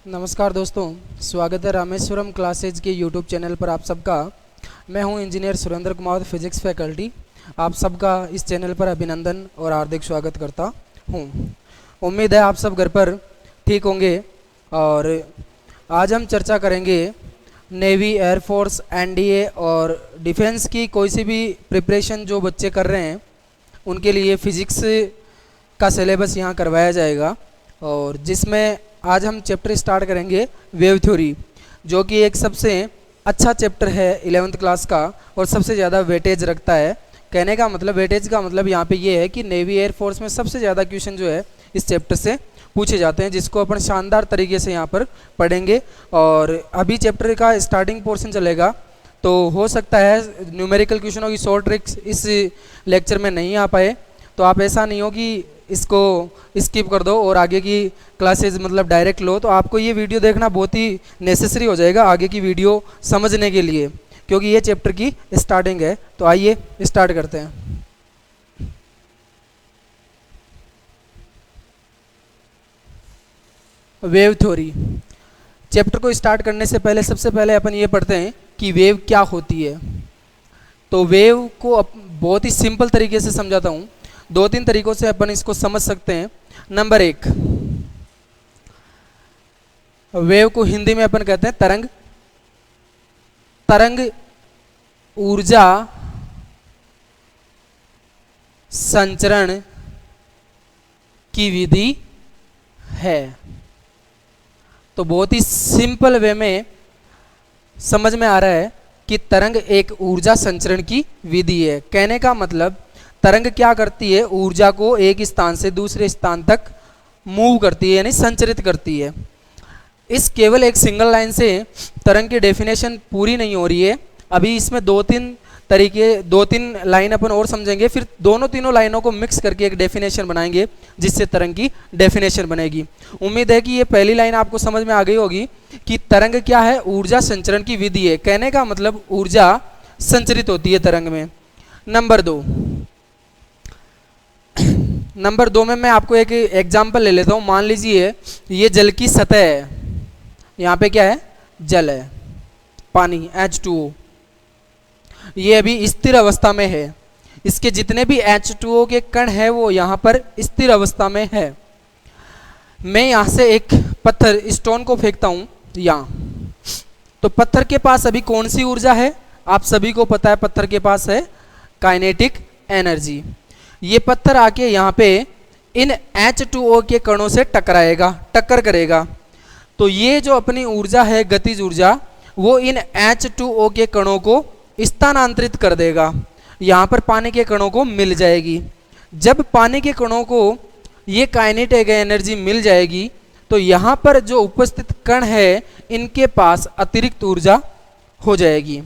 नमस्कार दोस्तों, स्वागत है रामेश्वरम क्लासेज के यूट्यूब चैनल पर आप सबका। मैं हूं engineer Surendra Kumar, physics faculty. आप सबका इस चैनल पर अभिनंदन और हार्दिक स्वागत करता हूं। उम्मीद है आप सब घर पर ठीक होंगे। और आज हम चर्चा करेंगे नेवी, एयरफोर्स, एनडीए और डिफेंस की कोई सी भी प्रिपरेशन जो बच्चे कर रहे हैं उनके लिए फ़िज़िक्स का सिलेबस यहाँ करवाया जाएगा। और जिसमें आज हम चैप्टर स्टार्ट करेंगे वेव थ्योरी, जो कि एक सबसे अच्छा चैप्टर है 11th क्लास का और सबसे ज़्यादा वेटेज रखता है। कहने का मतलब, वेटेज का मतलब यहाँ पे ये है कि नेवी एयरफोर्स में सबसे ज़्यादा क्वेश्चन जो है इस चैप्टर से पूछे जाते हैं, जिसको अपन शानदार तरीके से यहाँ पर पढ़ेंगे। और अभी चैप्टर का स्टार्टिंग पोर्शन चलेगा, तो हो सकता है न्यूमेरिकल क्वेश्चनों की शॉर्ट ट्रिक्स इस लेक्चर में नहीं आ पाए, तो आप ऐसा नहीं हो कि इसको स्किप कर दो और आगे की क्लासेस मतलब डायरेक्ट लो। तो आपको ये वीडियो देखना बहुत ही नेसेसरी हो जाएगा आगे की वीडियो समझने के लिए, क्योंकि ये चैप्टर की स्टार्टिंग है। तो आइए स्टार्ट करते हैं। वेव थ्योरी चैप्टर को स्टार्ट करने से पहले सबसे पहले अपन ये पढ़ते हैं कि वेव क्या होती है। तो वेव को बहुत ही सिंपल तरीके से समझाता हूँ। 2-3 तरीकों से अपन इसको समझ सकते हैं। नंबर 1, वेव को हिंदी में अपन कहते हैं तरंग। तरंग ऊर्जा संचरण की विधि है। तो बहुत ही सिंपल वे में समझ में आ रहा है कि तरंग एक ऊर्जा संचरण की विधि है। कहने का मतलब, तरंग क्या करती है, ऊर्जा को एक स्थान से दूसरे स्थान तक मूव करती है, यानी संचरित करती है। इस केवल एक सिंगल लाइन से तरंग की डेफिनेशन पूरी नहीं हो रही है। अभी इसमें 2-3 लाइन अपन और समझेंगे, फिर तीनों लाइनों को मिक्स करके एक डेफिनेशन बनाएंगे, जिससे तरंग की डेफिनेशन बनेगी। उम्मीद है कि ये पहली लाइन आपको समझ में आ गई होगी कि तरंग क्या है, ऊर्जा संचरण की विधि है। कहने का मतलब ऊर्जा संचरित होती है तरंग में। नंबर 2 में मैं आपको एक एग्जाम्पल ले लेता हूँ। मान लीजिए ये जल की सतह है, यहाँ पे क्या है, जल है, पानी H2O। ये अभी स्थिर अवस्था में है। इसके जितने भी H2O के कण है वो यहाँ पर स्थिर अवस्था में है। मैं यहाँ से एक पत्थर, स्टोन को फेंकता हूँ यहाँ, तो पत्थर के पास अभी कौन सी ऊर्जा है, आप सभी को पता है, पत्थर के पास है काइनेटिक एनर्जी। ये पत्थर आके यहाँ पे इन H2O के कणों से टक्कर करेगा। तो ये जो अपनी ऊर्जा है, गतिज ऊर्जा, वो इन H2O के कणों को स्थानांतरित कर देगा। यहाँ पर पानी के कणों को मिल जाएगी। जब पानी के कणों को ये काइनेटिक एनर्जी मिल जाएगी, तो यहाँ पर जो उपस्थित कण है इनके पास अतिरिक्त ऊर्जा हो जाएगी।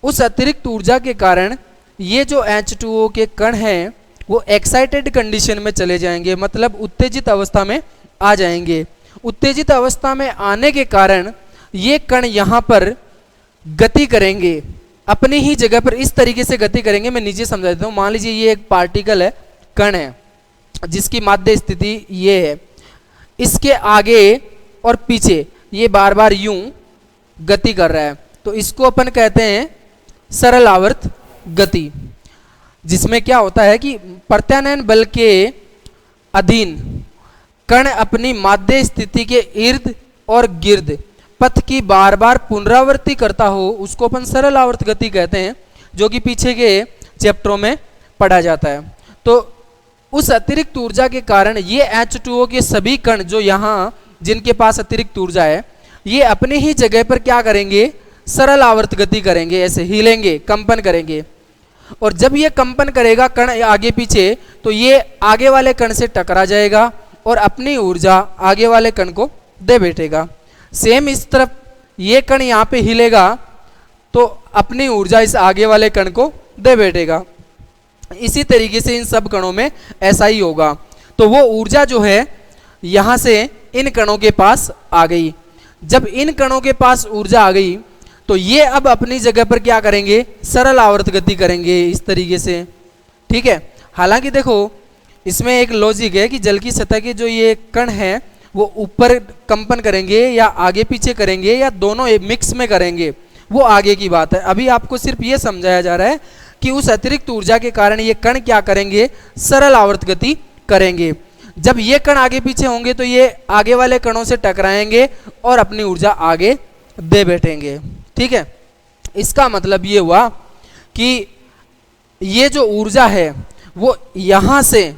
उस अतिरिक्त ऊर्जा के कारण ये जो H2O के कण हैं वो एक्साइटेड कंडीशन में चले जाएंगे, मतलब उत्तेजित अवस्था में आ जाएंगे। उत्तेजित अवस्था में आने के कारण ये कण यहाँ पर गति करेंगे, अपनी ही जगह पर इस तरीके से गति करेंगे। मैं नीचे समझा देता हूँ। मान लीजिए ये एक पार्टिकल है, कण है, जिसकी माध्य स्थिति ये है। इसके आगे और पीछे ये बार बार यूं गति कर रहा है, तो इसको अपन कहते हैं सरल आवर्त गति, जिसमें क्या होता है कि प्रत्यानयन बल के अधीन कण अपनी माध्य स्थिति के इर्द और गिर्द पथ की बार बार पुनरावृत्ति करता हो, उसको अपन सरल आवर्त गति कहते हैं, जो कि पीछे के चैप्टरों में पढ़ा जाता है। तो उस अतिरिक्त ऊर्जा के कारण ये H2O के सभी कण जो यहाँ जिनके पास अतिरिक्त ऊर्जा है, ये अपनी ही जगह पर क्या करेंगे, सरल आवर्त गति करेंगे, ऐसे हिलेंगे, कंपन करेंगे। और जब ये कंपन करेगा कण आगे पीछे, तो ये आगे वाले कण से टकरा जाएगा और अपनी ऊर्जा आगे वाले कण को दे बैठेगा। सेम इस तरफ ये कण यहाँ पे हिलेगा तो अपनी ऊर्जा इस आगे वाले कण को दे बैठेगा। इसी तरीके से इन सब कणों में ऐसा ही होगा। तो वो ऊर्जा जो है यहाँ से इन कणों के पास आ गई। जब इन कणों के पास ऊर्जा आ गई, तो ये अब अपनी जगह पर क्या करेंगे, सरल आवर्त गति करेंगे इस तरीके से। ठीक है। हालांकि देखो, इसमें एक लॉजिक है कि जल की सतह के जो ये कण हैं वो ऊपर कंपन करेंगे या आगे पीछे करेंगे या दोनों मिक्स में करेंगे, वो आगे की बात है। अभी आपको सिर्फ ये समझाया जा रहा है कि उस अतिरिक्त ऊर्जा के कारण ये कण क्या करेंगे, सरल आवर्त गति करेंगे। जब ये कण आगे पीछे होंगे तो ये आगे वाले कणों से टकराएंगे और अपनी ऊर्जा आगे दे बैठेंगे। ठीक है, इसका मतलब ये हुआ कि ये जो ऊर्जा है वो यहां से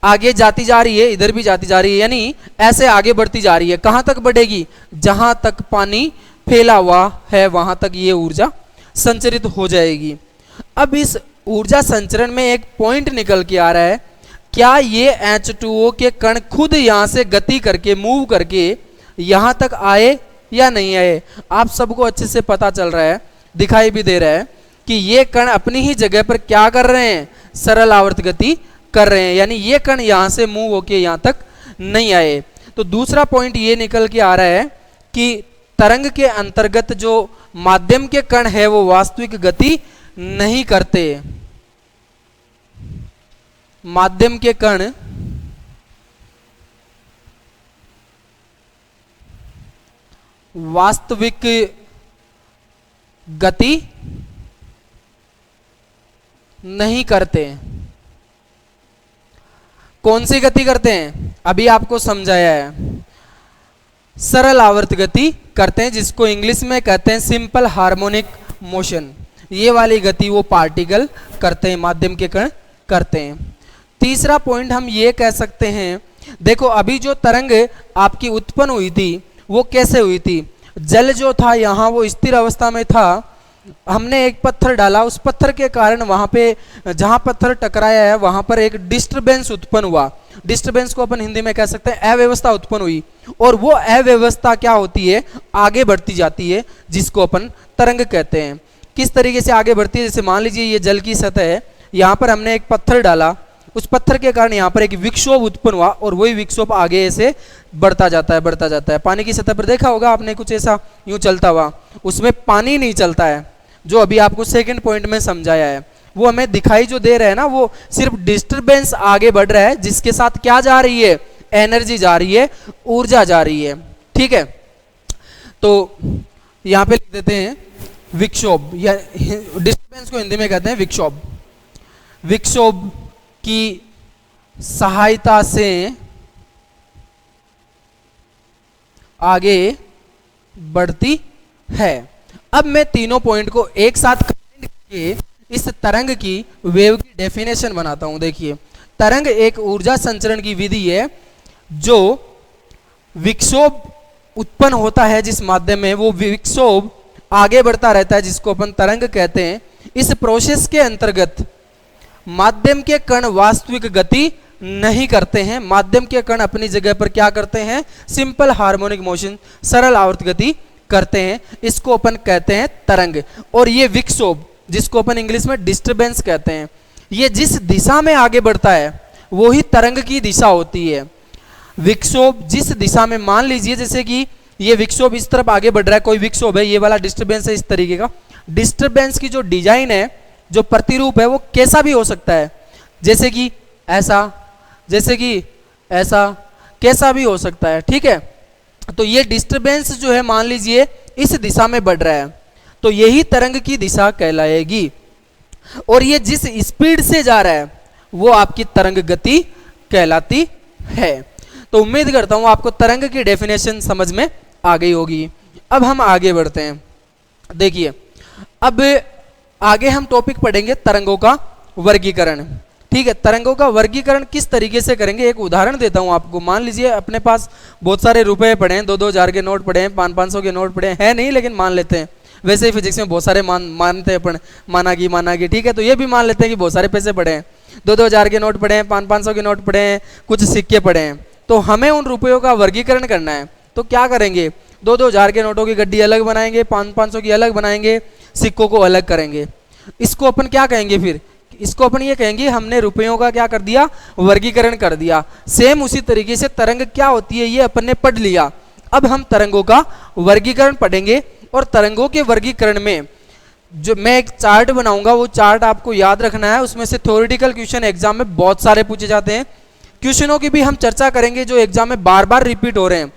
आगे जाती जा रही है, इधर भी जाती जा रही है, यानी ऐसे आगे बढ़ती जा रही है। कहां तक बढ़ेगी, जहां तक पानी फैला हुआ है वहां तक ये ऊर्जा संचरित हो जाएगी। अब इस ऊर्जा संचरण में एक पॉइंट निकल के आ रहा है, क्या ये H2O के कण खुद यहां से गति करके मूव करके यहां तक आए या नहीं आए। आप सबको अच्छे से पता चल रहा है, दिखाई भी दे रहा है कि ये कण अपनी ही जगह पर क्या कर रहे हैं, सरल आवर्त गति कर रहे हैं, यानी ये कण यहां से मूव होके यहां तक नहीं आए। तो दूसरा पॉइंट ये निकल के आ रहा है कि तरंग के अंतर्गत जो माध्यम के कण है वो वास्तविक गति नहीं करते। माध्यम के कण वास्तविक गति नहीं करते। कौन सी गति करते हैं, अभी आपको समझाया है, सरल आवर्त गति करते हैं, जिसको इंग्लिश में कहते हैं सिंपल हार्मोनिक मोशन। ये वाली गति वो पार्टिकल करते हैं, माध्यम के कण करते हैं। तीसरा पॉइंट हम ये कह सकते हैं, देखो अभी जो तरंग आपकी उत्पन्न हुई थी वो कैसे हुई थी, जल जो था यहाँ वो स्थिर अवस्था में था, हमने एक पत्थर डाला, उस पत्थर के कारण वहां पे जहां पत्थर टकराया है वहां पर एक डिस्टरबेंस उत्पन्न हुआ। डिस्टरबेंस को अपन हिंदी में कह सकते हैं अव्यवस्था उत्पन्न हुई, और वो अव्यवस्था क्या होती है, आगे बढ़ती जाती है, जिसको अपन तरंग कहते हैं। किस तरीके से आगे बढ़ती है, जैसे मान लीजिए ये जल की सतह है, यहाँ पर हमने एक पत्थर डाला, उस पत्थर के कारण यहाँ पर एक विक्षोभ उत्पन्न हुआ और वही विक्षोभ आगे ऐसे बढ़ता जाता है, बढ़ता जाता है। पानी की सतह पर देखा होगा आपने कुछ ऐसा यूं चलता हुआ, उसमें पानी नहीं चलता है, जो अभी आपको सेकंड पॉइंट में समझाया है। वो हमें दिखाई जो दे रहा है ना, वो सिर्फ डिस्टरबेंस आगे बढ़ रहा है, जिसके साथ क्या जा रही है, एनर्जी जा रही है, ऊर्जा जा रही है। ठीक है, तो यहां पे लिख देते हैं विक्षोभ, या डिस्टरबेंस को हिंदी में कहते हैं विक्षोभ। विक्षोभ की सहायता से आगे बढ़ती है। अब मैं तीनों पॉइंट को एक साथ कंबाइन करके इस तरंग की वेव की डेफिनेशन बनाता हूं। देखिए, तरंग एक ऊर्जा संचरण की विधि है, जो विक्षोभ उत्पन्न होता है जिस माध्यम में, वो विक्षोभ आगे बढ़ता रहता है, जिसको अपन तरंग कहते हैं। इस प्रोसेस के अंतर्गत माध्यम के कण वास्तविक गति नहीं करते हैं, माध्यम के कण अपनी जगह पर क्या करते हैं, सिंपल हार्मोनिक मोशन, सरल आवर्त गति करते हैं। इसको अपन कहते हैं तरंग। और ये विक्षोभ, जिसको अपन इंग्लिश में डिस्टरबेंस कहते हैं, ये जिस दिशा में आगे बढ़ता है वो ही तरंग की दिशा होती है। विक्षोभ जिस दिशा में, मान लीजिए जैसे कि ये विक्षोभ इस तरफ आगे बढ़ रहा है, कोई विक्षोभ है, ये वाला डिस्टरबेंस है इस तरीके का। डिस्टरबेंस की जो डिजाइन है, जो प्रतिरूप है, वो कैसा भी हो सकता है, जैसे कि ऐसा, जैसे कि ऐसा, कैसा भी हो सकता है। ठीक है, तो ये डिस्टरबेंस जो है मान लीजिए इस दिशा में बढ़ रहा है, तो यही तरंग की दिशा कहलाएगी। और ये जिस स्पीड से जा रहा है वो आपकी तरंग गति कहलाती है। तो उम्मीद करता हूं आपको तरंग की डेफिनेशन समझ में आ गई होगी। अब हम आगे बढ़ते हैं। देखिए, अब आगे हम टॉपिक पढ़ेंगे तरंगों का वर्गीकरण। ठीक है, तरंगों का वर्गीकरण किस तरीके से करेंगे, एक उदाहरण देता हूं आपको। मान लीजिए अपने पास बहुत सारे रुपए पड़े हैं, 2-2 हज़ार के नोट पड़े हैं, 500-500 के नोट पड़े हैं, नहीं लेकिन मान लेते हैं। वैसे ही फिजिक्स में बहुत सारे मानते हैं अपन, माना ठीक है, तो ये भी मान लेते हैं कि बहुत सारे पैसे पड़े हैं, 2-2 हज़ार के नोट पड़े हैं, 500-500 के नोट पड़े हैं, कुछ सिक्के पड़े हैं। तो हमें उन रुपयों का वर्गीकरण करना है। तो क्या करेंगे, 2-2 हज़ार के नोटों की गड्डी अलग बनाएंगे, 500-500 की अलग बनाएंगे, सिक्कों को अलग करेंगे। इसको अपन क्या कहेंगे, फिर इसको अपन ये कहेंगे हमने रुपयों का क्या कर दिया, वर्गीकरण कर दिया। सेम उसी तरीके से तरंग क्या होती है ये अपन ने पढ़ लिया। अब हम तरंगों का वर्गीकरण पढ़ेंगे, और तरंगों के वर्गीकरण में जो मैं एक चार्ट बनाऊंगा, वो चार्ट आपको याद रखना है। उसमें से थ्योरेटिकल क्वेश्चन एग्जाम में बहुत सारे पूछे जाते हैं। क्वेश्चनों की भी हम चर्चा करेंगे जो एग्जाम में बार बार रिपीट हो रहे हैं,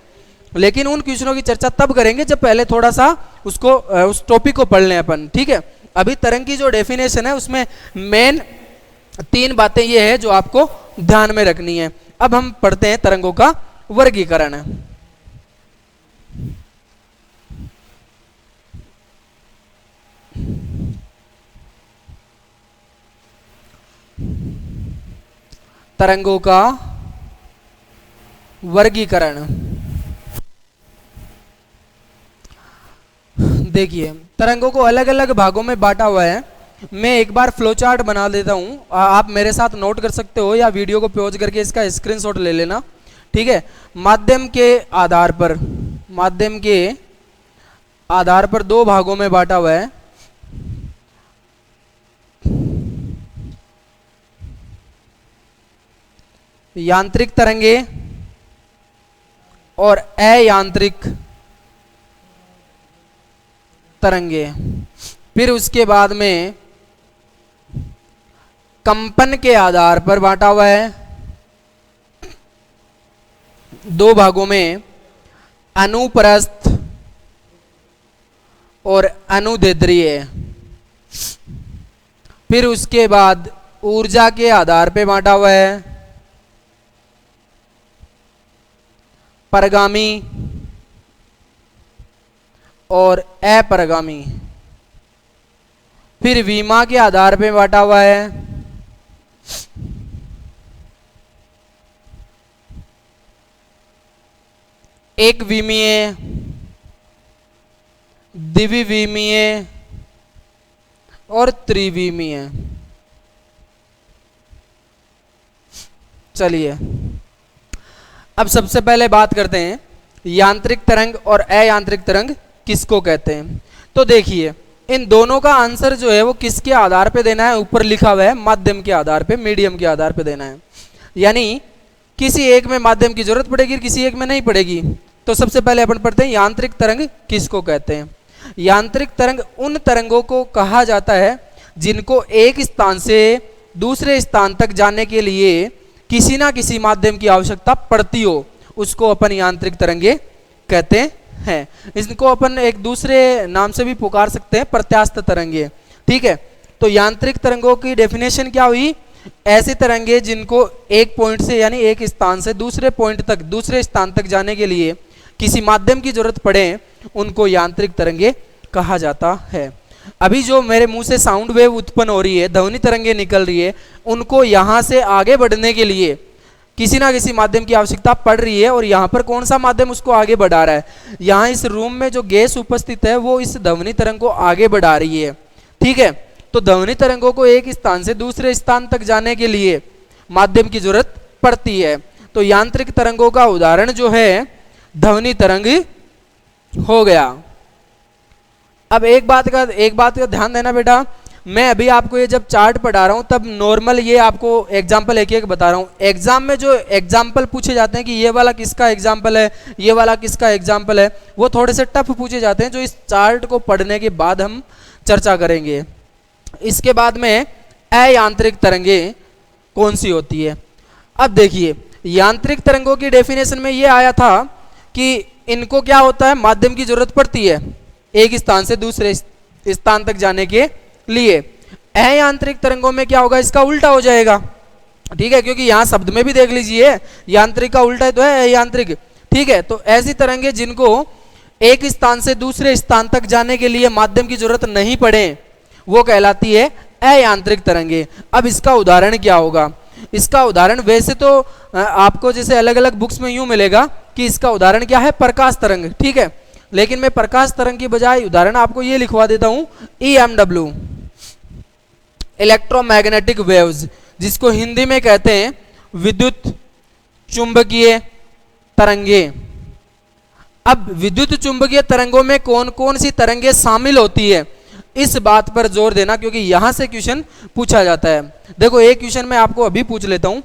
लेकिन उन क्वेश्चनों की चर्चा तब करेंगे जब पहले थोड़ा सा उसको उस टॉपिक को पढ़ लें अपन, ठीक है। अभी तरंग की जो डेफिनेशन है उसमें मेन 3 बातें ये है जो आपको ध्यान में रखनी है। अब हम पढ़ते हैं तरंगों का वर्गीकरण। तरंगों का वर्गीकरण। देखिए तरंगों को अलग अलग भागों में बांटा हुआ है। मैं एक बार फ्लो चार्ट बना देता हूं, आप मेरे साथ नोट कर सकते हो या वीडियो को पॉज करके इसका स्क्रीनशॉट ले लेना, ठीक है। माध्यम के आधार पर 2 भागों में बांटा हुआ है। यांत्रिक तरंगे और अयांत्रिक तरंगे। फिर उसके बाद में कंपन के आधार पर बांटा हुआ है 2 भागों में, अनुप्रस्थ और अनुदैर्ध्य। फिर उसके बाद ऊर्जा के आधार पे बांटा हुआ है परगामी और अपरगामी। फिर विमा के आधार पे बांटा हुआ है एक विमीय, द्विविमीय और त्रिविमीय। चलिए अब सबसे पहले बात करते हैं यांत्रिक तरंग और अयांत्रिक तरंग किसको कहते हैं। तो देखिए इन दोनों का आंसर जो है वो किसके आधार पे देना है, ऊपर लिखा हुआ है माध्यम के आधार पे, मीडियम के आधार पे देना है। यानी किसी एक में माध्यम की जरूरत पड़ेगी, किसी एक में नहीं पड़ेगी। तो सबसे पहले अपन पढ़ते हैं यांत्रिक तरंग किसको कहते हैं। यांत्रिक तरंग उन तरंगों को कहा जाता है जिनको एक स्थान से दूसरे स्थान तक जाने के लिए किसी ना किसी माध्यम की आवश्यकता पड़ती हो, उसको अपन यांत्रिक तरंगे कहते हैं। इनको अपन एक दूसरे नाम से भी पुकार सकते हैं, प्रत्यास्थ तरंगे, ठीक है। तो यांत्रिक तरंगों की डेफिनेशन क्या हुई, ऐसी तरंगे जिनको एक पॉइंट से यानी एक स्थान से दूसरे पॉइंट तक, दूसरे स्थान तक जाने के लिए किसी माध्यम की जरूरत पड़े, उनको यांत्रिक तरंगे कहा जाता है। अभी जो मेरे मुंह से साउंड वेव उत्पन्न हो रही है, ध्वनि तरंगे निकल रही है, उनको यहां से आगे बढ़ने के लिए किसी ना किसी माध्यम की आवश्यकता पड़ रही है। और यहाँ पर कौन सा माध्यम उसको आगे बढ़ा रहा है, यहाँ इस रूम में जो गैस उपस्थित है वो इस ध्वनि तरंग को आगे बढ़ा रही है, ठीक है। तो ध्वनि तरंगों को एक स्थान से दूसरे स्थान तक जाने के लिए माध्यम की जरूरत पड़ती है। तो यांत्रिक तरंगों का उदाहरण जो है ध्वनि तरंग हो गया। अब एक बात का ध्यान देना बेटा, मैं अभी आपको ये जब चार्ट पढ़ा रहा हूं तब नॉर्मल ये आपको एग्जाम्पल एक एक बता रहा हूं। एग्जाम में जो एग्जाम्पल पूछे जाते हैं कि ये वाला किसका एग्जाम्पल है, ये वाला किसका एग्जाम्पल है, वो थोड़े से टफ पूछे जाते हैं, जो इस चार्ट को पढ़ने के बाद हम चर्चा करेंगे। इसके बाद में अयांत्रिक तरंगे कौन सी होती है। अब देखिए यांत्रिक तरंगों की डेफिनेशन में ये आया था कि इनको क्या होता है, माध्यम की जरूरत पड़ती है एक स्थान से दूसरे स्थान तक जाने के लिए। अयांत्रिक तरंगों में क्या होगा, इसका उल्टा हो जाएगा, ठीक है, क्योंकि यहां शब्द में भी देख लीजिए यांत्रिक का उल्टा तो है अयांत्रिक, ठीक है। तो ऐसी तरंगे जिनको एक स्थान से दूसरे स्थान तक जाने के लिए माध्यम की जरूरत नहीं पड़े, वो कहलाती है अयांत्रिक तरंगे। अब इसका उदाहरण क्या होगा, इसका उदाहरण वैसे तो आपको जैसे अलग अलग बुक्स में यूं मिलेगा कि इसका उदाहरण क्या है, प्रकाश तरंग, ठीक है। लेकिन मैं प्रकाश तरंग की बजाय उदाहरण आपको ये लिखवा देता हूं EMW, इलेक्ट्रोमैग्नेटिक वेव्स, जिसको हिंदी में कहते हैं विद्युत चुंबकीय तरंगे। अब विद्युत चुंबकीय तरंगों में कौन कौन सी तरंगे शामिल होती है, इस बात पर जोर देना, क्योंकि यहां से क्वेश्चन पूछा जाता है। देखो एक क्वेश्चन मैं आपको अभी पूछ लेता हूं,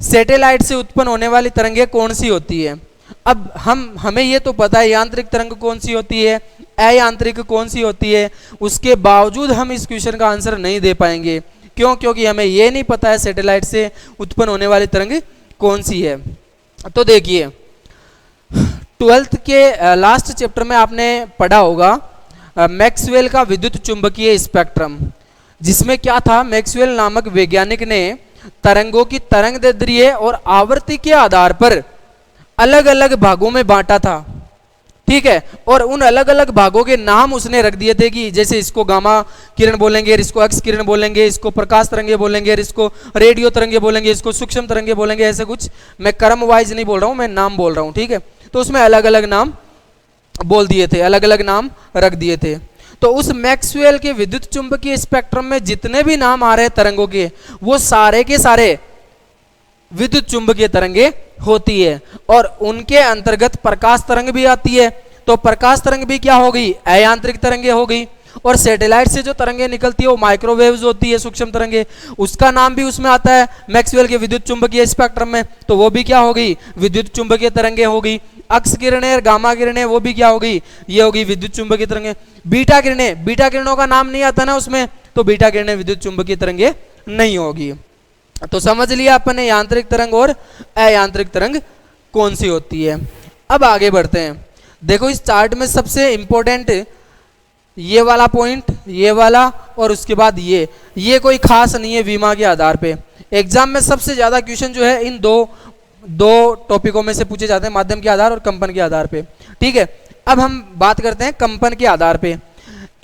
सैटेलाइट से उत्पन्न होने वाली तरंगे कौन सी होती है। अब हमें ये तो पता है यांत्रिक तरंग कौन सी होती है, अयांत्रिक कौन सी होती है, उसके बावजूद हम इस क्वेश्चन का आंसर नहीं दे पाएंगे। क्यों, क्योंकि हमें ये नहीं पता है सैटेलाइट से उत्पन्न होने वाली तरंग कौन सी है? तो देखिए 12th के लास्ट चैप्टर में आपने पढ़ा होगा मैक्सवेल का विद्युत चुंबकीय स्पेक्ट्रम, जिसमें क्या था, मैक्सवेल नामक वैज्ञानिक ने तरंगों की तरंगदैर्ध्य और आवृत्ति के आधार पर अलग अलग भागों में बांटा था, ठीक है। और उन अलग अलग भागों के नाम उसने रख दिए थे कि जैसे इसको गामा किरण बोलेंगे, इसको एक्स किरण बोलेंगे, इसको प्रकाश तरंगे बोलेंगे, इसको रेडियो तरंगे बोलेंगे, इसको सूक्ष्म तरंगे बोलेंगे, ऐसे कुछ। मैं क्रम वाइज नहीं बोल रहा हूं, मैं नाम बोल रहा हूं, ठीक है। तो उसमें अलग अलग नाम बोल दिए थे, अलग अलग नाम रख दिए थे। तो उस मैक्सवेल के विद्युत चुंबकीय स्पेक्ट्रम में जितने भी नाम आ रहे हैं तरंगों के, वो सारे के सारे विद्युत चुंबकीय तरंगे होती है। और उनके अंतर्गत प्रकाश तरंग भी आती है। तो प्रकाश तरंग भी क्या हो गई, अयांत्रिक तरंगे हो गई। और सैटेलाइट से जो तरंगे निकलती है वो माइक्रोवेव्स होती है, सूक्ष्म तरंगे, उसका नाम भी उसमें आता है मैक्सवेल के विद्युत चुंबकीय स्पेक्ट्रम में। तो वो भी क्या हो गई, विद्युत चुंबकीय तरंगे हो गई। अक्स किरणें और गामा किरणें वो भी क्या होगी, ये होगी विद्युत चुंबकीय तरंगे। बीटा किरणें, बीटा किरणों का नाम नहीं आता ना उसमें, तो बीटा किरणें विद्युत चुंबकीय तरंगे नहीं होगी। तो समझ लिया अपन ने यांत्रिक तरंग और अयांत्रिक तरंग कौन सी होती है। अब आगे बढ़ते हैं। देखो इस चार्ट में सबसे इंपॉर्टेंट ये वाला पॉइंट, ये वाला, और उसके बाद ये कोई खास नहीं है विमा के आधार पे। एग्जाम में सबसे ज्यादा क्वेश्चन जो है इन दो टॉपिकों में से पूछे जाते हैं, माध्यम के आधार और कंपन के आधार पे, ठीक है। अब हम बात करते हैं कंपन के आधार पे।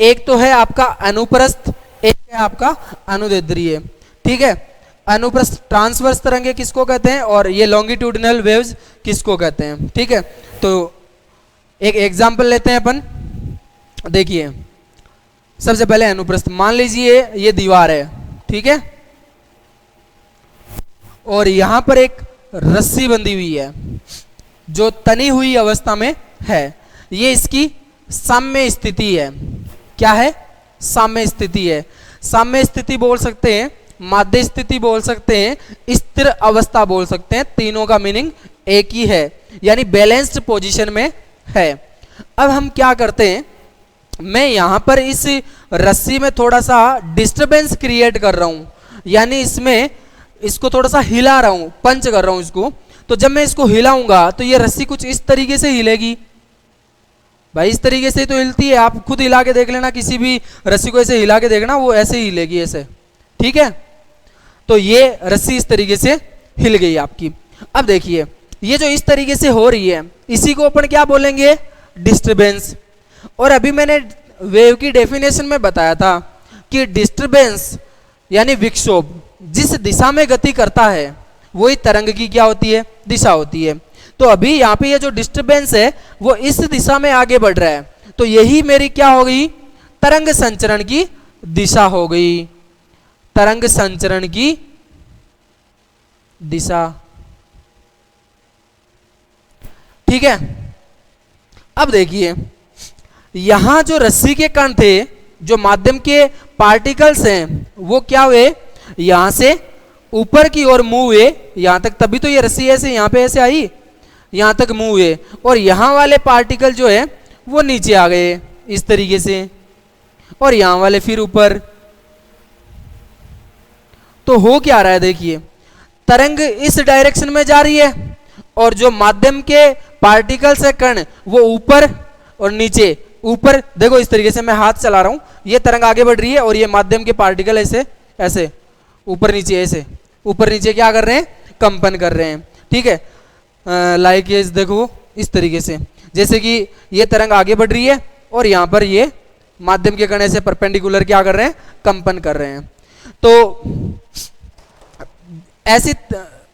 एक तो है आपका अनुप्रस्थ, एक है आपका अनुदैर्ध्य, ठीक है। अनुप्रस्थ ट्रांसवर्स तरंगे किसको कहते हैं, और ये लॉन्गिट्यूडिनल वेव्स किसको कहते हैं, ठीक है। तो एक एग्जांपल लेते हैं अपन। देखिए सबसे पहले अनुप्रस्थ, मान लीजिए ये दीवार है, ठीक है, और यहां पर एक रस्सी बंधी हुई है जो तनी हुई अवस्था में है। ये इसकी साम्य स्थिति है। क्या है, साम्य स्थिति है। साम्य स्थिति बोल सकते हैं, माध्य स्थिति बोल सकते हैं, स्थिर अवस्था बोल सकते हैं, तीनों का मीनिंग एक ही है, यानी बैलेंस्ड पोजीशन में है। अब हम क्या करते हैं, मैं यहां पर इस रस्सी में थोड़ा सा डिस्टरबेंस क्रिएट कर रहा हूं, यानी इसमें इसको थोड़ा सा हिला रहा हूं, पंच कर रहा हूं इसको। तो जब मैं इसको हिलाऊंगा तो ये रस्सी कुछ इस तरीके से हिलेगी। भाई इस तरीके से तो हिलती है, आप खुद हिला के देख लेना, किसी भी रस्सी को ऐसे हिला के देखना, वो ऐसे ही हिलेगी, ऐसे, ठीक है। तो ये रस्सी इस तरीके से हिल गई आपकी। अब देखिए ये जो इस तरीके से हो रही है, इसी को अपन क्या बोलेंगे, डिस्टरबेंस। और अभी मैंने वेव की डेफिनेशन में बताया था कि डिस्टरबेंस यानी विक्षोभ जिस दिशा में गति करता है वही तरंग की क्या होती है, दिशा होती है। तो अभी यहाँ पे ये जो डिस्टरबेंस है वो इस दिशा में आगे बढ़ रहा है, तो यही मेरी क्या हो गई, तरंग संचरण की दिशा हो गई। तरंग संचरण की दिशा, ठीक है। अब देखिए यहां जो रस्सी के कण थे, जो माध्यम के पार्टिकल्स हैं, वो क्या हुए, यहां से ऊपर की ओर मूव हुए यहां तक, तभी तो ये रस्सी ऐसे यहां पे ऐसे आई, यहां तक मूव हुए। और यहां वाले पार्टिकल जो है वो नीचे आ गए इस तरीके से, और यहां वाले फिर ऊपर। तो हो क्या रहा है, देखिए तरंग इस डायरेक्शन में जा रही है, और जो माध्यम के पार्टिकल्स है कण, वो ऊपर और नीचे, ऊपर देखो इस तरीके से मैं हाथ चला रहा हूं, ये तरंग आगे बढ़ रही है, और ये माध्यम के पार्टिकल ऐसे ऐसे ऊपर नीचे, ऐसे ऊपर नीचे क्या कर रहे हैं, कंपन कर रहे हैं, ठीक है। लाइक ये देखो इस तरीके से, जैसे कि ये तरंग आगे बढ़ रही है और यहां पर ये माध्यम के कण से परपेंडिकुलर क्या कर रहे हैं, कंपन कर रहे हैं। तो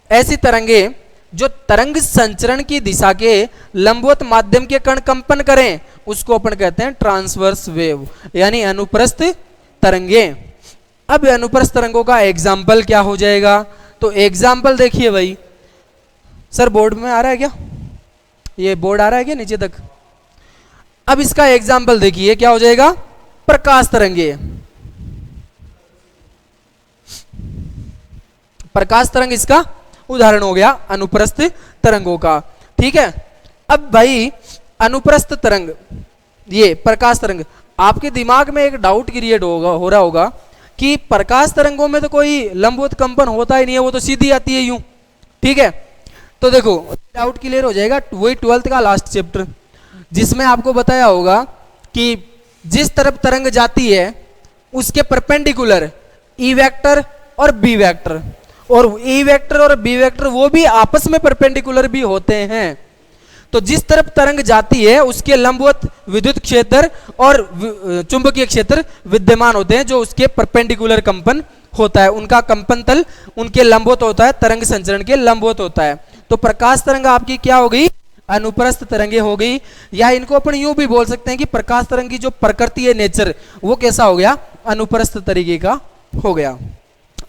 ऐसी तरंगे जो तरंग संचरण की दिशा के लंबवत माध्यम के कण कंपन करें, उसको अपन कहते हैं ट्रांसवर्स वेव, यानी अनुप्रस्थ तरंगे। अब अनुप्रस्थ तरंगों का एग्जाम्पल क्या हो जाएगा, तो एग्जाम्पल देखिए भाई, सर बोर्ड में आ रहा है क्या, ये बोर्ड आ रहा है क्या नीचे तक। अब इसका एग्जाम्पल देखिए क्या हो जाएगा, प्रकाश तरंगे। प्रकाश तरंग इसका उदाहरण हो गया अनुप्रस्थ तरंगों का, ठीक है। अब भाई अनुप्रस्थ तरंग, ये प्रकाश तरंग, आपके दिमाग में एक डाउट क्रिएट हो रहा होगा कि प्रकाश तरंगों में तो कोई लंबवत कंपन होता ही नहीं है, वो तो सीधी आती है यूं, ठीक है। तो देखो डाउट क्लियर हो जाएगा, वही 12th का लास्ट चैप्टर जिसमें आपको बताया होगा कि जिस तरफ तरंग जाती है उसके परपेंडिकुलर ई वेक्टर और बी वेक्टर, और ई वेक्टर और बी वेक्टर वो भी आपस में परपेंडिकुलर भी होते हैं। तो जिस तरफ तरंग जाती है उसके लंबवत विद्युत क्षेत्र और चुंबकीय क्षेत्र विद्यमान होते हैं, जो उसके परपेंडिकुलर कंपन होता है, उनका कंपन तल उनके लंबवत होता है, तरंग संचरण के लंबवत होता है। तो प्रकाश तरंग आपकी क्या हो गई, अनुप्रस्थ तरंगे हो गई, या इनको अपन यूं भी बोल सकते हैं कि प्रकाश तरंग की जो प्रकृति है, नेचर, वो कैसा हो गया, अनुप्रस्थ तरीके का हो गया।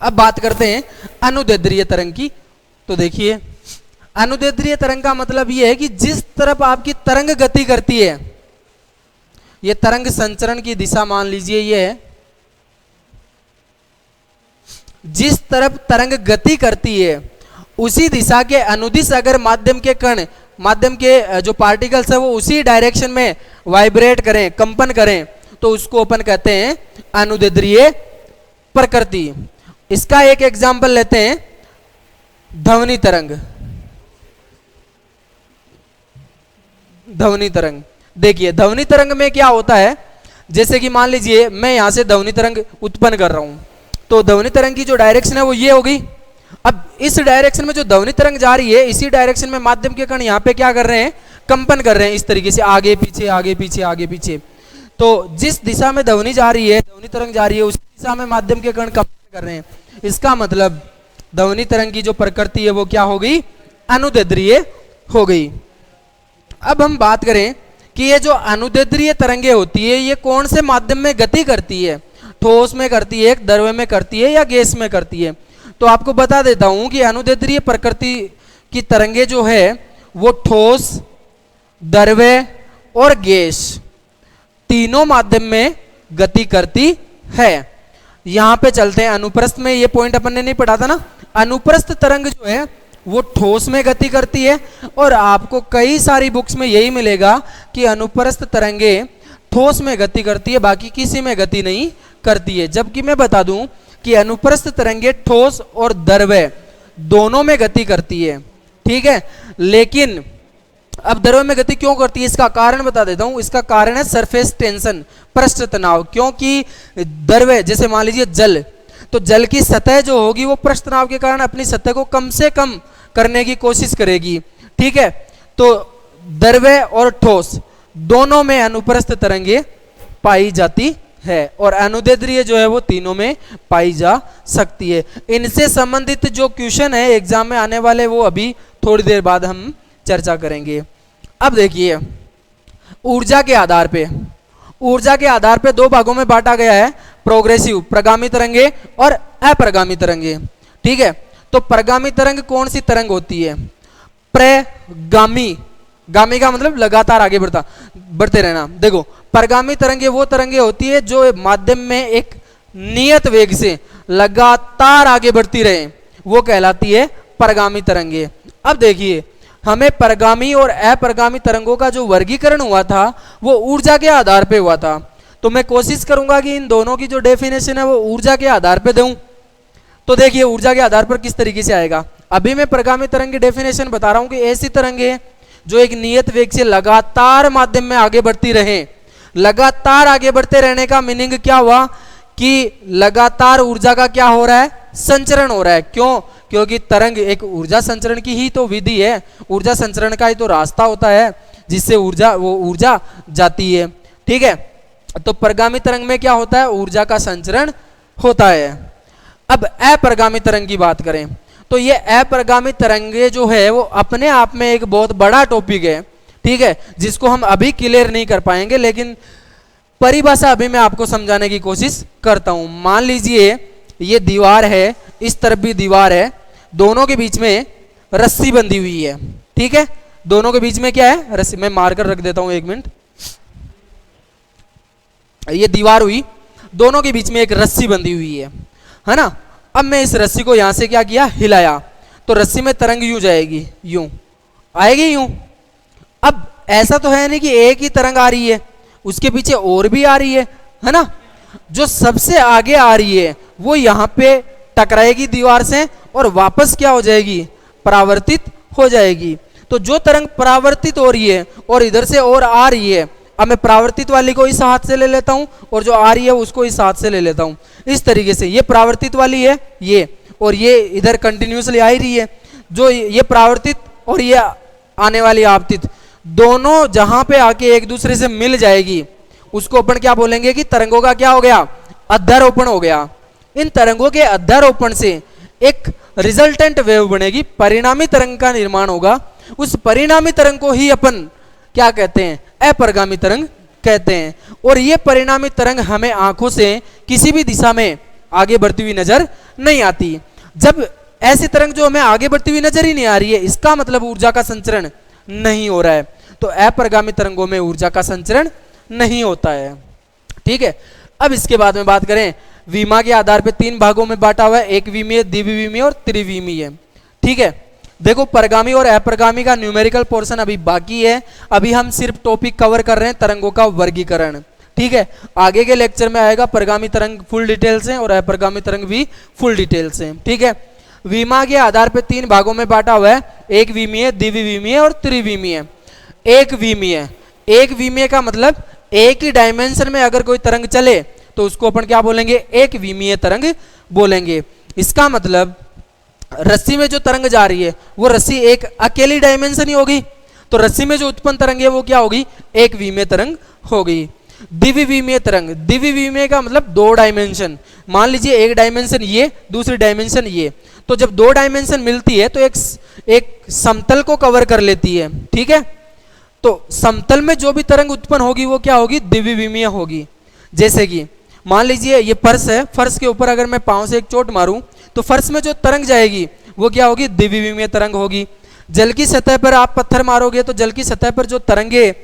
अब बात करते हैं अनुदैर्ध्य तरंग की। तो देखिए अनुदैर्ध्य तरंग का मतलब यह है कि जिस तरफ आपकी तरंग गति करती है, ये तरंग संचरण की दिशा मान लीजिए ये है, जिस तरफ तरंग गति करती है उसी दिशा के अनुदिश अगर माध्यम के कण, माध्यम के जो पार्टिकल्स है वो उसी डायरेक्शन में वाइब्रेट करें, कंपन करें, तो उसको अपन कहते हैं अनुदैर्ध्य प्रकृति। इसका एक एग्जांपल लेते हैं, ध्वनि तरंग। ध्वनि तरंग देखिए, ध्वनि तरंग में क्या होता है, जैसे कि मान लीजिए मैं यहां से ध्वनि तरंग उत्पन्न कर रहा हूं, तो ध्वनि तरंग की जो डायरेक्शन है वो ये होगी। अब इस डायरेक्शन में जो ध्वनि तरंग जा रही है, इसी डायरेक्शन में माध्यम के कण यहाँ पे क्या कर रहे हैं, कंपन कर रहे हैं, इस तरीके से आगे पीछे आगे पीछे आगे पीछे। तो जिस दिशा में ध्वनि जा रही है, ध्वनि तरंग जा रही है, उसी दिशा में माध्यम के कण कंपन कर रहे हैं। इसका मतलब ध्वनि तरंग की जो प्रकृति है वो क्या हो गई, अनुदैर्ध्य हो गई। अब हम बात करें कि ये जो अनुदैर्ध्य तरंगे होती है ये कौन से माध्यम में गति करती है, ठोस में करती है, द्रव्य में करती है, या गैस में करती है। तो आपको बता देता हूं कि अनुदैर्ध्य प्रकृति की तरंगे जो है वो ठोस, द्रव्य और गैस तीनों माध्यम में गति करती है। यहां पे चलते हैं अनुप्रस्थ में, ये पॉइंट अपन ने नहीं पढ़ा था ना। अनुप्रस्थ तरंग जो है वो ठोस में गति करती है, और आपको कई सारी बुक्स में यही मिलेगा कि अनुप्रस्थ तरंगे ठोस में गति करती है, बाकी किसी में गति नहीं करती है। जबकि मैं बता दूं कि अनुप्रस्थ तरंगे ठोस और द्रव्य दोनों में गति करती है, ठीक है। लेकिन अब द्रव्य में गति क्यों करती है, इसका कारण बता देता हूं। इसका कारण है सरफेस टेंशन, पृष्ठ तनाव। क्योंकि द्रव्य जैसे मान लीजिए जल, तो जल की सतह जो होगी वो पृष्ठ तनाव के कारण अपनी सतह को कम से कम करने की कोशिश करेगी, ठीक है। तो द्रव्य और ठोस दोनों में अनुप्रस्थ तरंगे पाई जाती है, और अनुदैर्ध्य जो है वो तीनों में पाई जा सकती है। इनसे संबंधित जो क्वेश्चन है एग्जाम में आने वाले, वो अभी थोड़ी देर बाद हम चर्चा करेंगे। अब देखिए ऊर्जा के आधार पे, ऊर्जा के आधार पे दो भागों में बांटा गया है, प्रोग्रेसिव प्रगामी तरंगे और अप्रगामी तरंगे, ठीक है। तो प्रगामी तरंग कौन सी तरंग होती है, प्रगामी, गामी का मतलब लगातार आगे बढ़ते रहना। देखो प्रगामी तरंगे वो तरंगे होती है जो माध्यम में एक नियत वेग से लगातार आगे बढ़ती रहे, वो कहलाती है प्रगामी तरंगे। अब देखिए हमें प्रगामी और अप्रगामी तरंगों का जो वर्गीकरण हुआ था वो ऊर्जा के आधार पे हुआ था। तो मैं कोशिश करूंगा कि इन दोनों की जो डेफिनेशन है वो ऊर्जा के आधार पे दूं। तो देखिए ऊर्जा के आधार पर किस तरीके से आएगा। अभी मैं प्रगामी तरंग की डेफिनेशन बता रहा हूं कि ऐसी तरंगे जो एक नियत वेग से लगातार माध्यम में आगे बढ़ती रहे। लगातार आगे बढ़ते रहने का मीनिंग क्या हुआ कि लगातार ऊर्जा का क्या हो रहा है, संचरण हो रहा है। क्यों, क्योंकि तरंग एक ऊर्जा संचरण की ही तो विधि है, ऊर्जा संचरण का ही तो रास्ता होता है जिससे ऊर्जा जाती है, ठीक है। तो प्रगामी तरंग में क्या होता है, ऊर्जा का संचरण होता है। अब अप्रगामी तरंग की बात करें तो ये अप्रगामी तरंगे जो है वो अपने आप में एक बहुत बड़ा टॉपिक है, ठीक है, जिसको हम अभी क्लियर नहीं कर पाएंगे, लेकिन परिभाषा अभी मैं आपको समझाने की कोशिश करता हूं। मान लीजिए ये दीवार है, इस तरफ भी दीवार है, दोनों के बीच में रस्सी बंधी हुई है, ठीक है। दोनों के बीच में क्या है, रस्सी। मैं मारकर रख देता हूं, एक मिनट। ये दीवार हुई, दोनों के बीच में एक रस्सी बंधी हुई है ना। अब मैं इस रस्सी को यहां से क्या किया, हिलाया, तो रस्सी में तरंग यूं जाएगी, यूं आएगी, यूं। अब ऐसा तो है नहीं कि एक ही तरंग आ रही है, उसके पीछे और भी आ रही है ना। जो सबसे आगे आ रही है वो यहां पे टकराएगी दीवार से और वापस क्या हो जाएगी, परावर्तित हो जाएगी। तो जो तरंग परावर्तित हो रही है और इधर से और आ रही है, अब मैं परावर्तित वाली को इस हाथ से ले लेता हूं और जो आ रही है उसको इस हाथ से ले लेता हूं। इस तरीके से ये परावर्तित वाली है ये, और ये इधर कंटिन्यूसली आ ही रही है। जो ये परावर्तित और ये आने वाली आपतित दोनों जहां पे आके एक दूसरे से मिल जाएगी उसको अपन क्या बोलेंगे कि तरंगों का क्या हो गया, अध्यारोपण हो गया। इन तरंगों के अध्यारोपण से एक रिजल्टेंट वेव बनेगी, परिणामी तरंग का निर्माण होगा। उस परिणामी तरंग को ही अपन क्या कहते हैं, अपरिगामी तरंग कहते हैं। और ये परिणामी तरंग हमें आंखों से किसी भी दिशा में आगे बढ़ती हुई नजर नहीं आती। जब ऐसी तरंग जो हमें आगे बढ़ती हुई नजर ही नहीं आ रही है, इसका मतलब ऊर्जा का संचरण नहीं हो रहा है। तो अपरिगामी तरंगों में ऊर्जा का संचरण नहीं होता है। ठीक है, अब इसके बाद में बात करें, विमा के आधार पे 3 भागों में बांटा हुआ है, एक विमीय, द्विविमीय और त्रिविमीय। ठीक है, देखो परगामी और अपरगामी का न्यूमेरिकल पोर्शन अभी बाकी है। अभी हम सिर्फ टॉपिक कवर कर रहे हैं तरंगों का वर्गीकरण। ठीक है, आगे के लेक्चर में आएगा परगामी तरंग फुल डिटेल से और अपरगामी तरंग भी फुल डिटेल से। ठीक है, विमा के आधार पर 3 भागों में बांटा हुआ है, एक विमीय, द्विविमीय और त्रिविमीय। एक विमीय का मतलब एक ही डायमेंशन में अगर कोई तरंग चले तो उसको अपन क्या बोलेंगे, एक विमीय तरंग बोलेंगे। इसका मतलब रस्सी में जो तरंग जा रही है वो रस्सी एक अकेली डायमेंशन ही होगी, तो रस्सी में जो उत्पन्न तरंग है वो क्या होगी, एक विमीय तरंग होगी। द्विविमीय तरंग, द्विविमीय का मतलब 2 डायमेंशन। मान लीजिए एक डायमेंशन ये, दूसरी डायमेंशन ये, तो जब 2 डायमेंशन मिलती है तो एक समतल को कवर कर लेती है। ठीक है, तो समतल में जो भी तरंग उत्पन्न होगी वो क्या होगी, द्विविमीय होगी। जैसे कि मान लीजिए ये फर्श है, फर्श के ऊपर अगर मैं पांव से एक चोट मारूं तो फर्श में जो तरंग जाएगी वो क्या होगी, द्विविमीय तरंग होगी। जल की सतह पर आप पत्थर मारोगे तो जल की सतह पर जो तरंगे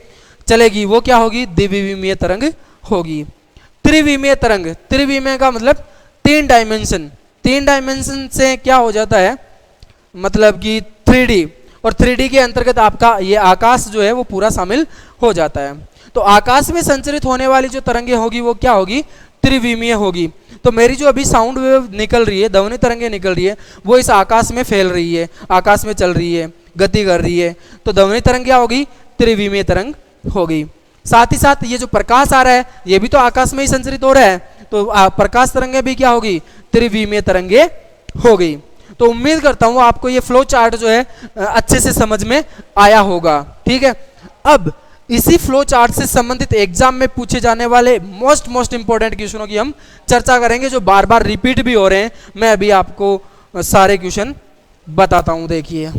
चलेगी वो क्या होगी, द्विविमीय तरंग होगी। त्रिविमीय तरंग, त्रिविमीय का मतलब 3 डायमेंशन। 3 डायमेंशन से क्या हो जाता है, मतलब कि 3D, और 3D के अंतर्गत आपका ये आकाश जो है वो पूरा शामिल हो जाता है। तो आकाश में संचरित होने वाली जो तरंगे होगी वो क्या होगी, त्रिविमीय होगी। तो मेरी जो अभी साउंड वेव निकल रही है, ध्वनि तरंगे निकल रही है, वो इस आकाश में फैल रही है, आकाश में चल रही है, गति कर रही है, तो ध्वनि तरंग क्या होगी, त्रिविमीय तरंग होगी। साथ ही साथ ये जो प्रकाश आ रहा है ये भी तो आकाश में ही संचरित हो रहा है, तो प्रकाश तरंगे भी क्या होगी, त्रिविमीय तरंगे हो गई। तो उम्मीद करता हूं आपको ये फ्लो चार्ट जो है अच्छे से समझ में आया होगा। ठीक है, अब इसी फ्लो चार्ट से संबंधित एग्जाम में पूछे जाने वाले मोस्ट इंपॉर्टेंट क्वेश्चनों की हम चर्चा करेंगे, जो बार बार रिपीट भी हो रहे हैं। मैं अभी आपको सारे क्वेश्चन बताता हूं, देखिए।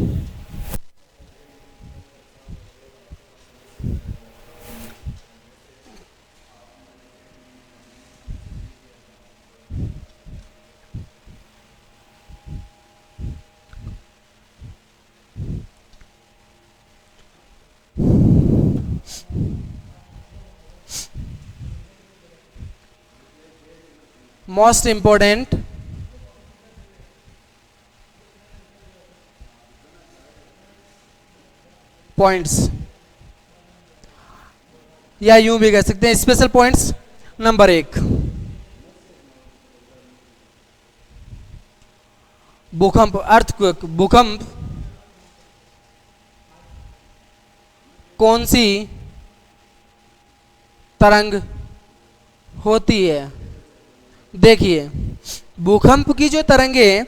मोस्ट इंपॉर्टेंट पॉइंट्स, या यूं भी कह सकते हैं स्पेशल पॉइंट्स। नंबर 1, भूकंप, अर्थक्वेक। भूकंप कौन सी तरंग होती है? देखिए, भूकंप की जो तरंगे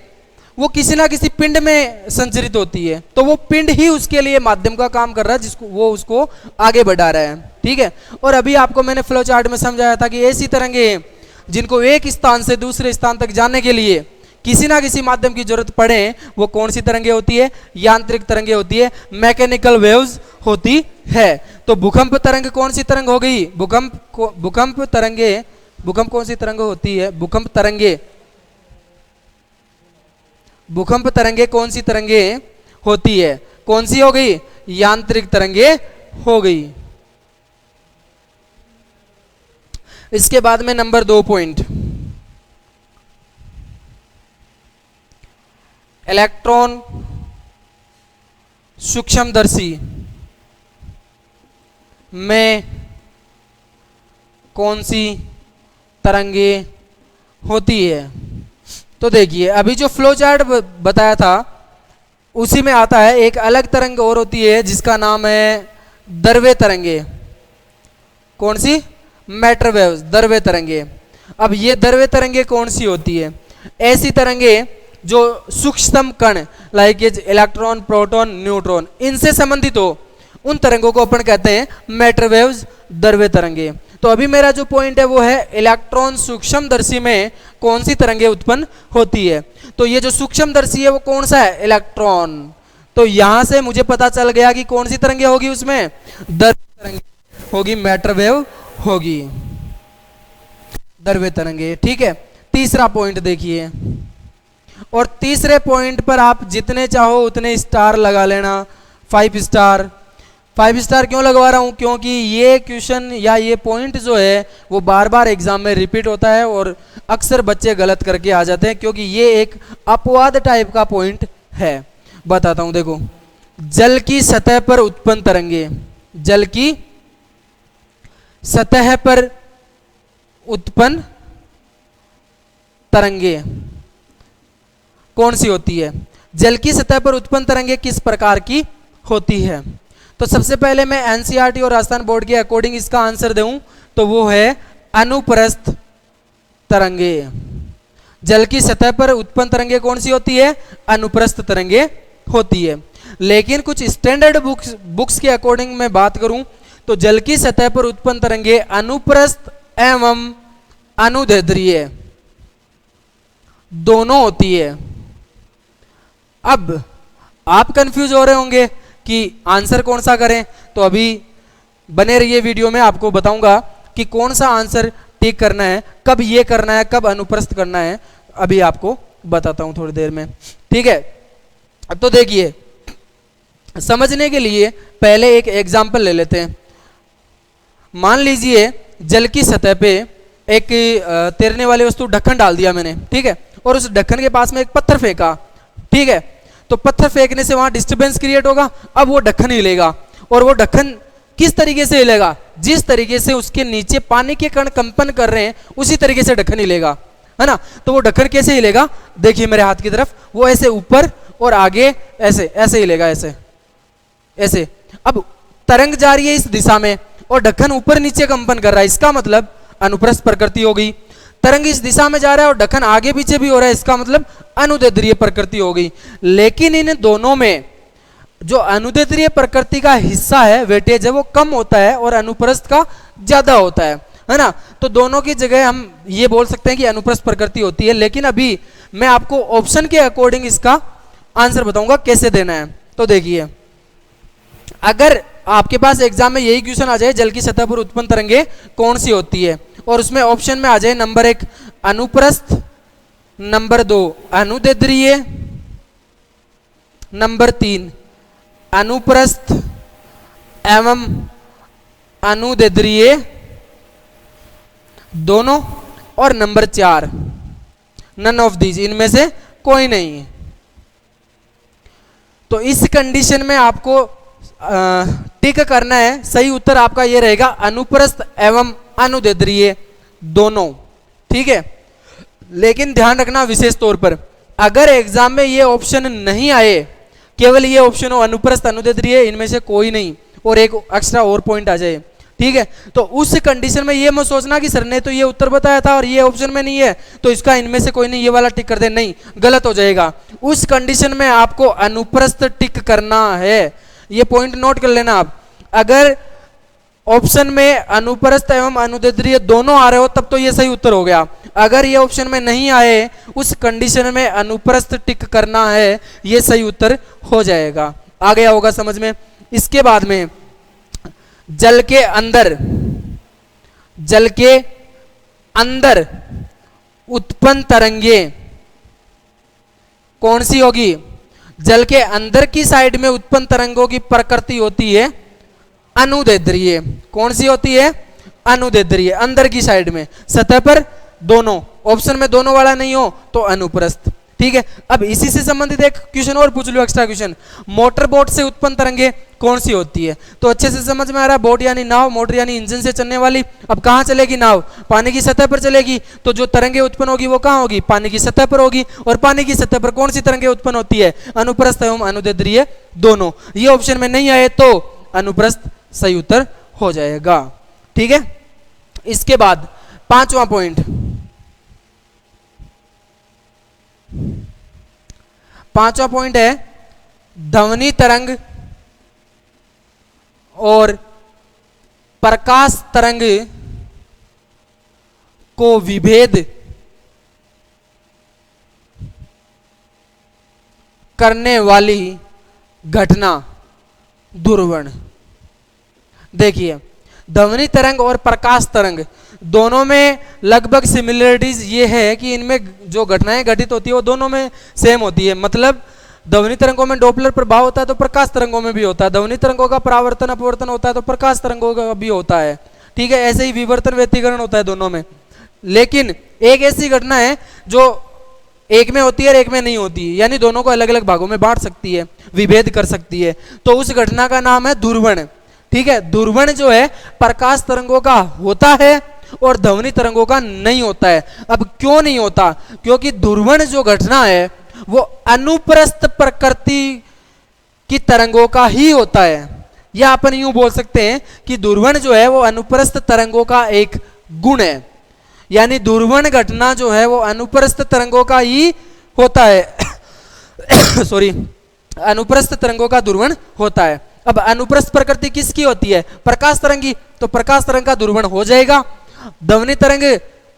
वो किसी ना किसी पिंड में संचरित होती है, तो वो पिंड ही उसके लिए माध्यम का काम कर रहा है, जिसको वो उसको आगे बढ़ा रहा है। ठीक है, और अभी आपको मैंने फ्लो चार्ट में समझाया था कि ऐसी तरंगे जिनको एक स्थान से दूसरे स्थान तक जाने के लिए किसी ना किसी माध्यम की जरूरत पड़े, वो कौन सी तरंगे होती है, यांत्रिक तरंगे होती है, मैकेनिकल वेव्स होती है। तो भूकंप तरंग कौन सी तरंग हो गई, भूकंप तरंगे, भूकंप कौन सी तरंग होती है, भूकंप तरंगे कौन सी तरंगे होती है, कौन सी हो गई, यांत्रिक तरंगे हो गई। इसके बाद में नंबर 2 पॉइंट, इलेक्ट्रॉन सूक्ष्मदर्शी में कौन सी तरंगे होती है? तो देखिए, अभी जो फ्लो चार्ट बताया था उसी में आता है एक अलग तरंग और होती है जिसका नाम है द्रव्य तरंगे। कौन सी? मैटर वेव्स, द्रव्य तरंगे। अब ये द्रव्य तरंगे कौन सी होती है? ऐसी तरंगे जो सूक्ष्मतम कण लाइक इलेक्ट्रॉन, प्रोटॉन, न्यूट्रॉन इनसे संबंधित हो, उन तरंगों को अपन कहते हैं मैटर वेव्स, द्रव्य तरंगे। तो अभी मेरा जो पॉइंट है वो है इलेक्ट्रॉन सूक्ष्मदर्शी में कौन सी तरंगे उत्पन्न होती है। तो ये जो सूक्ष्मदर्शी है वो कौन सा है? इलेक्ट्रॉन। तो यहां से मुझे पता चल गया कि कौन सी तरंगे होगी उसमें? द्रव्य तरंगे होगी, मैटर वेव होगी, द्रव्य तरंगे। ठीक है, तीसरा पॉइंट देखिए, और तीसरे पॉइंट पर आप जितने चाहो उतने स्टार लगा लेना, 5 स्टार। 5 स्टार क्यों लगवा रहा हूं? क्योंकि ये क्वेश्चन या ये पॉइंट जो है वो बार बार एग्जाम में रिपीट होता है और अक्सर बच्चे गलत करके आ जाते हैं, क्योंकि ये एक अपवाद टाइप का पॉइंट है। बताता हूं, देखो, जल की सतह पर उत्पन्न तरंगे, जल की सतह पर उत्पन्न तरंगे कौन सी होती है? जल की सतह पर उत्पन्न तरंगे किस प्रकार की होती है? तो सबसे पहले मैं एनसीईआरटी और राजस्थान बोर्ड के अकॉर्डिंग इसका आंसर दूं तो वो है अनुप्रस्थ तरंगे। जल की सतह पर उत्पन्न तरंगे कौन सी होती है? अनुप्रस्थ तरंगे होती है। लेकिन कुछ स्टैंडर्ड बुक्स के अकॉर्डिंग मैं बात करूं तो जल की सतह पर उत्पन्न तरंगे अनुप्रस्थ एवं अनुदैर्ध्य दोनों होती है। अब आप कंफ्यूज हो रहे होंगे कि आंसर कौन सा करें, तो अभी बने रहिए वीडियो में, आपको बताऊंगा कि कौन सा आंसर टिक करना है, कब ये करना है, कब अनुप्रस्थ करना है, अभी आपको बताता हूं थोड़ी देर में। ठीक है, तो देखिए, समझने के लिए पहले एक एग्जाम्पल ले लेते हैं। मान लीजिए जल की सतह पे एक तैरने वाली वस्तु ढक्कन डाल दिया मैंने, ठीक है, और उस ढक्कन के पास में एक पत्थर फेंका, ठीक है, तो पत्थर फेंकने से वहां डिस्टरबेंस क्रिएट होगा। अब वो ढक्कन हिलेगा, और वो ढक्कन किस तरीके से हिलेगा? जिस तरीके से उसके नीचे पानी के कण कंपन कर रहे हैं उसी तरीके से ढक्कन हिलेगा, है ना। तो वो ढक्कन कैसे हिलेगा? देखिए मेरे हाथ की तरफ, वो ऐसे ऊपर और आगे ऐसे ऐसे हिलेगा, ऐसे ऐसे। अब तरंग जा रही है इस दिशा में और ढक्कन ऊपर नीचे कंपन कर रहा है, इसका मतलब अनुप्रस्थ प्रकृति हो गई। तरंग इस दिशा में जा रहा है और ढक्कन आगे पीछे भी हो रहा है, इसका मतलब अनुदैर्ध्य प्रकृति हो गई। लेकिन इन दोनों में जो अनुदैर्ध्य प्रकृति का हिस्सा है, वेटेज है, वो कम होता है और अनुप्रस्थ का ज्यादा होता है ना। तो दोनों की जगह हम ये बोल सकते हैं कि अनुप्रस्थ प्रकृति होती है। लेकिन अभी मैं आपको ऑप्शन के अकॉर्डिंग इसका आंसर बताऊंगा कैसे देना है। तो देखिए, अगर आपके पास एग्जाम में यही क्वेश्चन आ जाए, जल की सतह पर उत्पन्न तरंगे कौन सी होती है, और उसमें ऑप्शन में आ जाए नंबर 1 अनुप्रस्थ, नंबर 2 अनुदैर्ध्य, नंबर 3 अनुप्रस्थ एवं अनुदैर्ध्य दोनों, और नंबर 4 नन ऑफ दीज, इनमें से कोई नहीं है। तो इस कंडीशन में आपको टिक करना है। सही उत्तर आपका ये रहेगा अनुप्रस्थ एवं अनुदैर्ध्य दोनों, ठीक है। लेकिन ध्यान रखना विशेष तौर पर, अगर एग्जाम में ये ऑप्शन नहीं आए, केवल ये ऑप्शन हो अनुप्रस्थ अनुदैर्ध्य, इनमें से कोई नहीं, और एक एक्स्ट्रा और पॉइंट आ जाए, ठीक है, तो उस कंडीशन में ये मत सोचना कि सर ने तो ये उत्तर बताया था और ये ऑप्शन में नहीं है तो इसका इनमें से कोई नहीं, ये वाला टिक कर दे, नहीं, गलत हो जाएगा। उस कंडीशन में आपको अनुप्रस्थ टिक करना है। ये पॉइंट नोट कर लेना आप। अगर ऑप्शन में अनुप्रस्थ एवं अनुदैर्ध्य दोनों आ रहे हो तब तो ये सही उत्तर हो गया। अगर ये ऑप्शन में नहीं आए, उस कंडीशन में अनुप्रस्थ टिक करना है, ये सही उत्तर हो जाएगा। आ गया होगा समझ में। इसके बाद में जल के अंदर उत्पन्न तरंगे कौन सी होगी? जल के अंदर की साइड में उत्पन्न तरंगों की प्रकृति होती है अनुदैर्ध्य। कौन सी होती है? अनुदैर्ध्य। अंदर की साइड में, सतह पर दोनों, ऑप्शन में दोनों वाला नहीं हो तो अनुप्रस्थ, ठीक है। अब इसी से संबंधित एक क्वेश्चन और पूछ लो, एक्स्ट्रा क्वेश्चन, मोटर बोट से उत्पन्न तरंगे कौन सी होती है? तो अच्छे से समझ में आ रहा है, बोट यानी नाव, मोटर यानी इंजन से चलने वाली। अब कहाँ चलेगी नाव? पानी की सतह पर चलेगी, तो जो तरंगे उत्पन्न होगी वो कहाँ होगी? पानी की सतह पर होगी। और पानी की सतह पर कौन सी तरंगे उत्पन्न होती है? अनुप्रस्थ एवं अनुदैर्ध्य दोनों। ये ऑप्शन में नहीं आए तो अनुप्रस्थ सही उत्तर हो जाएगा, ठीक है। इसके बाद पांचवा पॉइंट, पांचवा पॉइंट है ध्वनि तरंग और प्रकाश तरंग को विभेद करने वाली घटना दूरवर्ण। देखिए, ध्वनि तरंग और प्रकाश तरंग दोनों में लगभग सिमिलरिटीज ये है कि इनमें जो घटनाएं घटित होती है वो दोनों में सेम होती है। मतलब ध्वनि तरंगों में डॉपलर प्रभाव होता है तो प्रकाश तरंगों में भी होता है, ध्वनि तरंगों का परावर्तन अपवर्तन होता है तो प्रकाश तरंगों का भी होता है, ठीक है। ऐसे ही विवर्तन व्यतिकरण होता है दोनों में। लेकिन एक ऐसी घटना है जो एक में होती है और एक में नहीं होती है, यानी दोनों को अलग अलग भागों में बांट सकती है, विभेद कर सकती है, तो उस घटना का नाम है दूरवर्ण, ठीक है। दूरवर्ण जो है प्रकाश तरंगों का होता है और ध्वनि तरंगों का नहीं होता है। अब क्यों नहीं होता? क्योंकि दूरवर्ण जो घटना है वो अनुप्रस्थ प्रकृति की तरंगों का ही होता है, या अपन यूं बोल सकते हैं कि दूरवर्ण जो है वो अनुप्रस्थ तरंगों का एक गुण है, यानी दूरवर्ण घटना जो है वो अनुप्रस्थ तरंगों का ही होता है सॉरी, अनुप्रस्थ तरंगों का दूरवर्ण होता है। अब अनुप्रस्थ प्रकृति किसकी होती है? प्रकाश तरंग की, तो प्रकाश तरंग का दूरवर्ण हो जाएगा। ध्वनि तरंग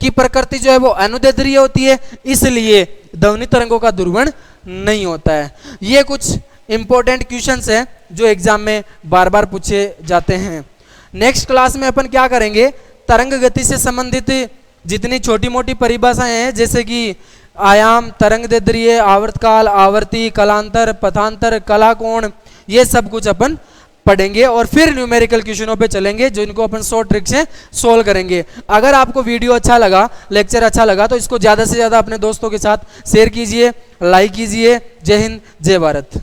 की प्रकृति जो है वो अनुदैर्ध्य होती है, इसलिए ध्वनि तरंगों का दूरवर्ण नहीं होता है। ये कुछ इंपॉर्टेंट क्वेश्चंस हैं जो एग्जाम में बार बार पूछे जाते हैं। नेक्स्ट क्लास में अपन क्या करेंगे, तरंग गति से संबंधित जितनी छोटी मोटी परिभाषाएं हैं, जैसे कि आयाम, तरंग दैर्ध्य, आवर्तकाल, आवर्ती, कलांतर, पथांतर, कलाकोण, ये सब कुछ अपन पढ़ेंगे और फिर न्यूमेरिकल क्वेश्चनों पे चलेंगे जो इनको अपन शॉर्ट ट्रिक से सोल्व करेंगे। अगर आपको वीडियो अच्छा लगा, लेक्चर अच्छा लगा, तो इसको ज़्यादा से ज़्यादा अपने दोस्तों के साथ शेयर कीजिए, लाइक कीजिए। जय हिंद, जय भारत।